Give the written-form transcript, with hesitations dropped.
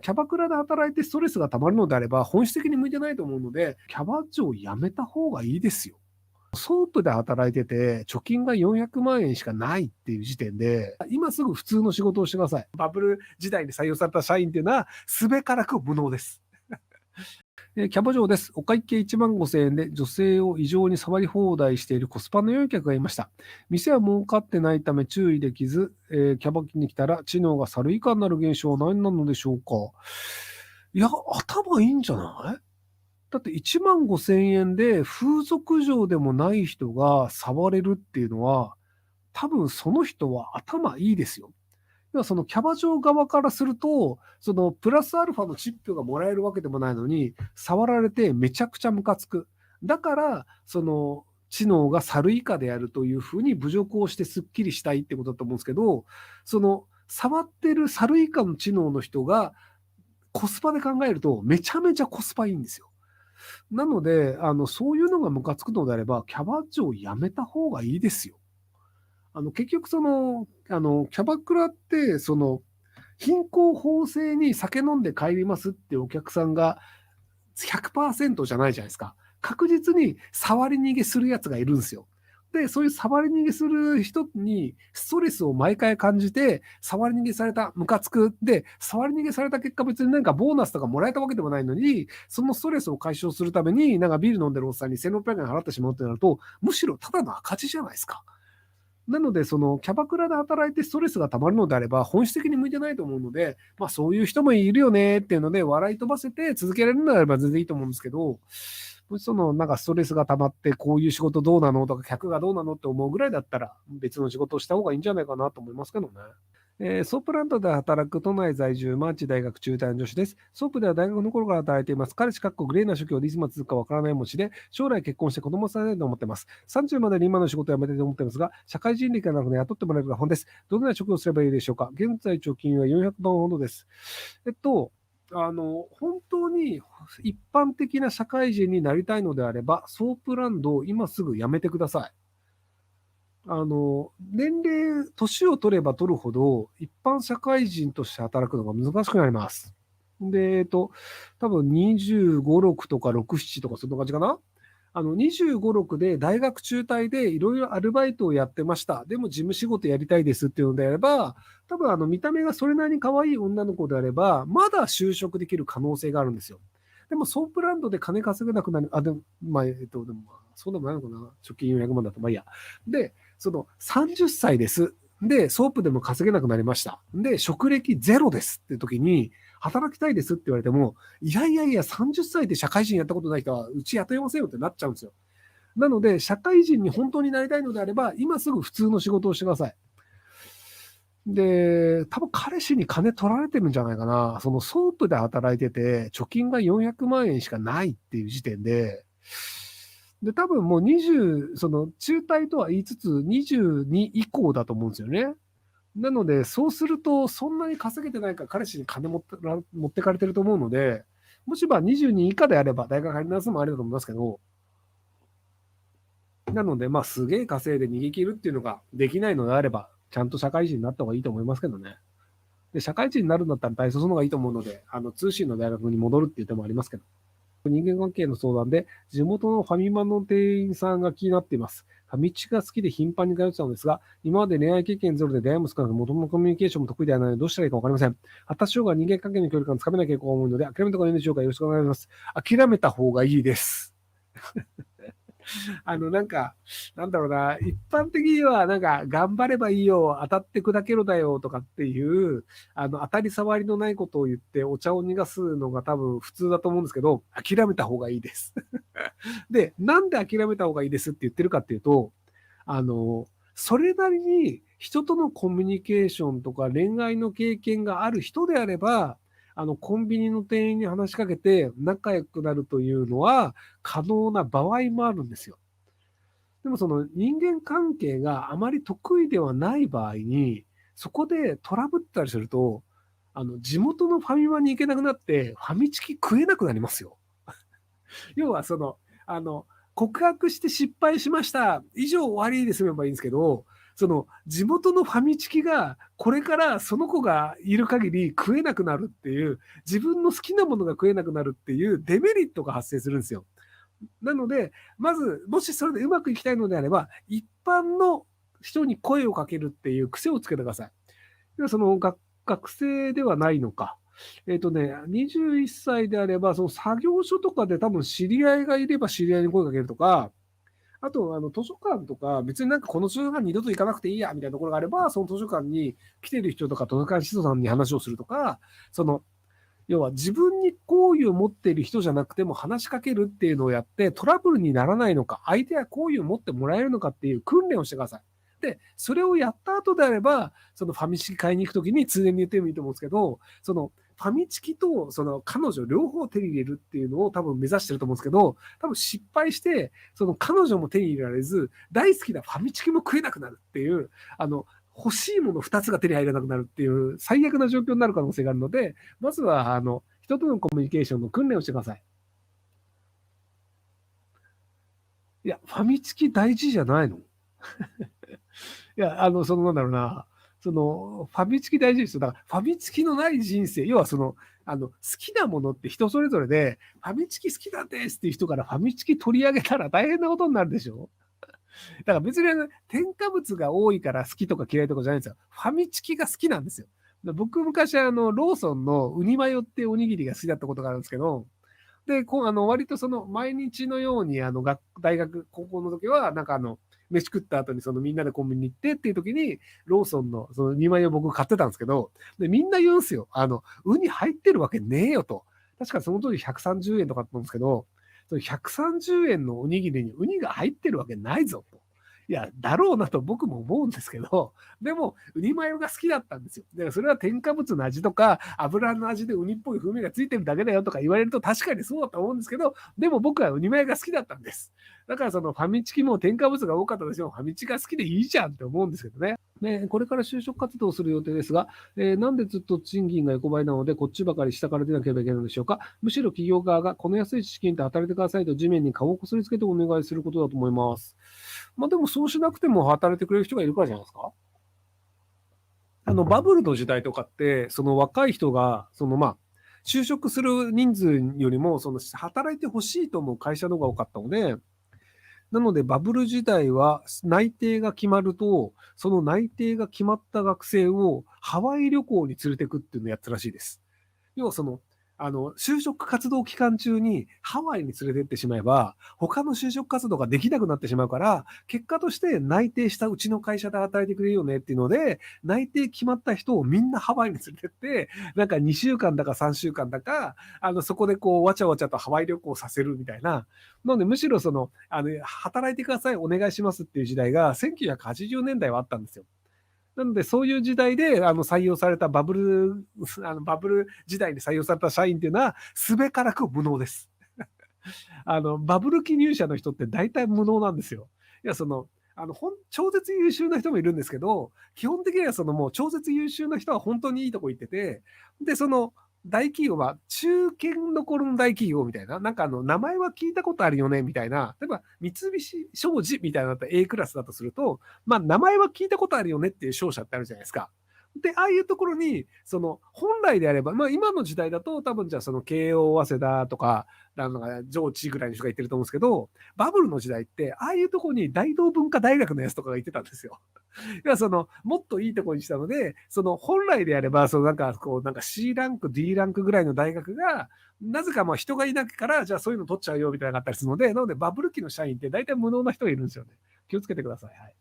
キャバクラで働いてストレスが溜まるのであれば、本質的に向いてないと思うので、キャバ嬢をやめた方がいいですよ。ソープで働いてて、貯金が400万円しかないっていう時点で、今すぐ普通の仕事をしてください。バブル時代に採用された社員っていうのは、すべからく無能です。キャバ嬢です。お会計1万5千円で女性を異常に触り放題しているコスパの良い客がいました。店は儲かってないため注意できず、キャバ機に来たら知能が猿以下になる現象は何なのでしょうか。いや、頭いいんじゃない？だって1万5千円で風俗嬢でもない人が触れるっていうのは、多分その人は頭いいですよ。要はそのキャバ嬢側からすると、そのプラスアルファのチップがもらえるわけでもないのに、触られてめちゃくちゃムカつく。だから、その知能が猿以下であるというふうに侮辱をしてスッキリしたいってことだと思うんですけど、その触ってる猿以下の知能の人がコスパで考えるとめちゃめちゃコスパいいんですよ。なので、そういうのがムカつくのであれば、キャバ嬢やめた方がいいですよ。結局キャバクラって、貧困法制に酒飲んで帰りますってお客さんが100%じゃないじゃないですか。確実に触り逃げするやつがいるんですよ。で、そういう触り逃げする人にストレスを毎回感じて、触り逃げされた、ムカつく。で、触り逃げされた結果別になんかボーナスとかもらえたわけでもないのに、そのストレスを解消するために、なんかビール飲んでるおっさんに1600円払ってしまうってなると、むしろただの赤字じゃないですか。なので、そのキャバクラで働いてストレスが溜まるのであれば、本質的に向いてないと思うので、まあそういう人もいるよねっていうので、笑い飛ばせて続けられるのであれば全然いいと思うんですけど、もしなんかストレスが溜まって、こういう仕事どうなのとか、客がどうなのって思うぐらいだったら、別の仕事をした方がいいんじゃないかなと思いますけどね。ソープランドで働く都内在住、マーチ大学中退の女子です。ソープでは大学の頃から働いています。彼氏かっこグレーな職業でいつまで続くかわからない持ちで、将来結婚して子供をさせたいと思っています。30までに今の仕事を辞めたいと思っていますが、社会人力がなくて雇ってもらえるか不安です。どのような職業をすればいいでしょうか。現在貯金は400万ほどです。本当に一般的な社会人になりたいのであれば、ソープランドを今すぐ辞めてください。年齢、年を取れば取るほど、一般社会人として働くのが難しくなります。で、多分25、6とか6、7とかそんな感じかな。25、6で大学中退でいろいろアルバイトをやってました。でも事務仕事やりたいですっていうのであれば、多分見た目がそれなりに可愛い女の子であれば、まだ就職できる可能性があるんですよ。でもソープランドで金稼げなくなる、でも、まあ、でもそうでもないのかな。貯金400万だと、まあいいや。で、30歳です。で、ソープでも稼げなくなりました。で、職歴ゼロですって時に、働きたいですって言われても、いやいやいや、30歳で社会人やったことない人は、うち雇いませんよってなっちゃうんですよ。なので、社会人に本当になりたいのであれば、今すぐ普通の仕事をしてください。で、多分彼氏に金取られてるんじゃないかな。そのソープで働いてて、貯金が400万円しかないっていう時点で、で、多分もう20、中退とは言いつつ、22以降だと思うんですよね。なので、そうすると、そんなに稼げてないから彼氏に金持ってかれてると思うので、もし22以下であれば、大学入り直すのもありだと思いますけど、なので、まあ、すげえ稼いで逃げ切るっていうのができないのであれば、ちゃんと社会人になった方がいいと思いますけどね。で、社会人になるんだったら大卒の方がいいと思うので、通信の大学に戻るっていう手もありますけど。人間関係の相談で、地元のファミマの店員さんが気になっています。ファミチが好きで頻繁に通ってたのですが、今まで恋愛経験ゼロで出会いも少なく、元々コミュニケーションも得意ではないので、どうしたらいいかわかりません。発達障害は人間関係の距離感つかめない傾向が多いので、諦めた方がいいのでしょうか。よろしくお願いします。諦めた方がいいです。なんか、なんだろうな、一般的には、なんか、頑張ればいいよ、当たって砕けろだよ、とかっていう、当たり障りのないことを言って、お茶を逃がすのが多分普通だと思うんですけど、諦めた方がいいです。で、なんで諦めた方がいいですって言ってるかっていうと、それなりに人とのコミュニケーションとか恋愛の経験がある人であれば、コンビニの店員に話しかけて仲良くなるというのは可能な場合もあるんですよ。でもその人間関係があまり得意ではない場合に、そこでトラブったりすると、地元のファミマに行けなくなって、ファミチキ食えなくなりますよ。要は告白して失敗しました。以上終わりで済めばいいんですけど、その地元のファミチキがこれからその子がいる限り食えなくなるっていう、自分の好きなものが食えなくなるっていうデメリットが発生するんですよ。なので、まず、もしそれでうまくいきたいのであれば、一般の人に声をかけるっていう癖をつけてください。ではその学生ではないのか。21歳であれば、その作業所とかで多分知り合いがいれば知り合いに声をかけるとか、あと、図書館とか、別になんかこの図書館二度と行かなくていいや、みたいなところがあれば、その図書館に来てる人とか、図書館指導さんに話をするとか、その、要は自分に好意を持っている人じゃなくても話しかけるっていうのをやってトラブルにならないのか、相手は好意を持ってもらえるのかっていう訓練をしてください。で、それをやった後であれば、そのファミチキ買いに行くときに通年に言ってもいいと思うんですけど、そのファミチキとその彼女両方手に入れるっていうのを多分目指してると思うんですけど、多分失敗して、その彼女も手に入れられず、大好きなファミチキも食えなくなるっていう、欲しいもの2つが手に入らなくなるっていう最悪な状況になる可能性があるので、まずは人とのコミュニケーションの訓練をしてください。いや、ファミチキ大事じゃないの？いや、なんだろうな、ファミチキ大事ですよ。だから、ファミチキのない人生、要は好きなものって人それぞれで、ファミチキ好きなんですっていう人からファミチキ取り上げたら大変なことになるでしょ？だから別に添加物が多いから好きとか嫌いとかじゃないんですよ。ファミチキが好きなんですよ。僕昔ローソンのウニマヨっておにぎりが好きだったことがあるんですけど、で、割とその毎日のように大学、高校の時は、なんか飯食った後にそのみんなでコンビニ行ってっていう時に、ローソンのその2枚を僕買ってたんですけど、で、みんな言うんですよ。ウニ入ってるわけねえよと。確かその当時130円とかだったんですけど、その130円のおにぎりにウニが入ってるわけないぞと。いや、だろうなと僕も思うんですけど、でも、ウニマヨが好きだったんですよ。だからそれは添加物の味とか、油の味でウニっぽい風味がついてるだけだよとか言われると確かにそうだと思うんですけど、でも僕はウニマヨが好きだったんです。だからそのファミチキも添加物が多かったとしても、ファミチキが好きでいいじゃんって思うんですけどね。これから就職活動をする予定ですが、なんでずっと賃金が横ばいなので、こっちばかり下から出なければいけないのでしょうか。むしろ企業側がこの安い資金で働いてくださいと地面に顔をこすりつけてお願いすることだと思います。まあでもそうしなくても働いてくれる人がいるからじゃないですか。バブルの時代とかって、その若い人が、就職する人数よりも、働いてほしいと思う会社の方が多かったので、なのでバブル時代は内定が決まると、その内定が決まった学生をハワイ旅行に連れてくっていうのをやったらしいです。要は就職活動期間中にハワイに連れてってしまえば、他の就職活動ができなくなってしまうから、結果として内定したうちの会社で働いてくれるよねっていうので、内定決まった人をみんなハワイに連れてって、なんか2週間だか3週間だか、そこでこう、わちゃわちゃとハワイ旅行させるみたいな。なので、むしろ働いてください、お願いしますっていう時代が1980年代はあったんですよ。なので、そういう時代で採用されたバブル時代に採用された社員っていうのは、すべからく無能です。バブル期入社の人って大体無能なんですよ。いや、超絶優秀な人もいるんですけど、基本的にはもう超絶優秀な人は本当にいいとこ行ってて、で、大企業は中堅どころの大企業みたいな、なんか名前は聞いたことあるよね、みたいな、例えば三菱商事みたいなのだったら A クラスだとすると、まあ名前は聞いたことあるよねっていう商社ってあるじゃないですか。で、ああいうところに、本来であれば、まあ今の時代だと多分じゃあ慶応、早稲田とか、上智ぐらいの人が言ってると思うんですけど、バブルの時代って、ああいうところに大同文化大学のやつとかが言ってたんですよ。いや、もっといいところにしたので、本来であれば、なんか C ランク、D ランクぐらいの大学が、なぜかまあ人がいないから、じゃあそういうの取っちゃうよみたいなのがあったりするので、なのでバブル期の社員って大体無能な人がいるんですよね。気をつけてください。はい。